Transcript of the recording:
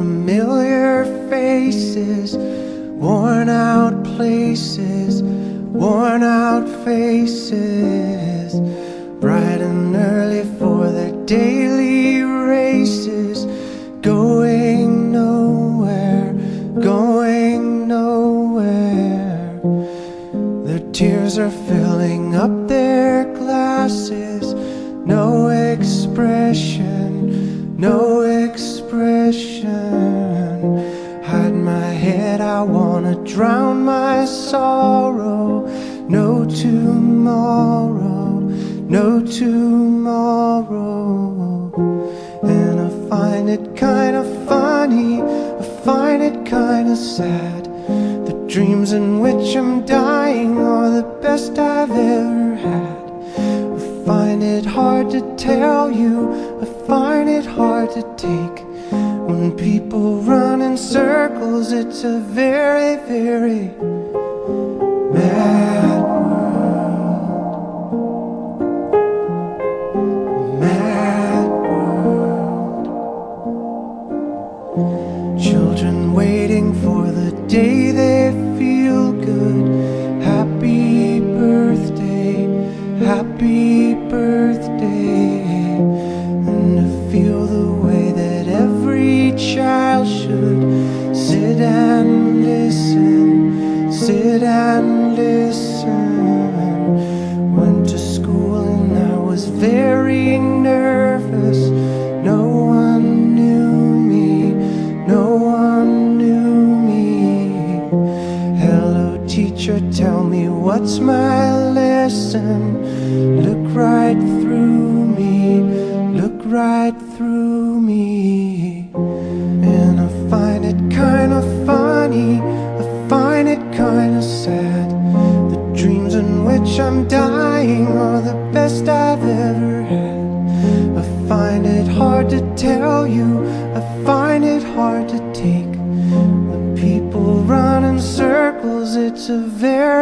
Familiar faces, worn out places, worn out faces, bright and early for their daily races, going nowhere, going nowhere. Their tears are filling up their glasses, no expression, no expression. Hide my head, I wanna drown my sorrow. No tomorrow, no tomorrow. And I find it kinda funny, I find it kinda sad. The dreams in which I'm dying are the best I've ever had. I find it hard to tell you, I find it hard to take. When people run in circles, it's a very, very mad world. Mad world. Children waiting for the day they feel good. Happy birthday, happy birthday. And to feel the way that every child should sit and listen, sit and listen. Went to school and I was very nervous. No one knew me, no one knew me. Hello teacher, tell me what's my lesson. Look right through me, look right through me. And I find it kinda funny, I find it kinda sad. The dreams in which I'm dying are the best I've ever had. I find it hard to tell you, I find it hard to take. When people run in circles, it's a very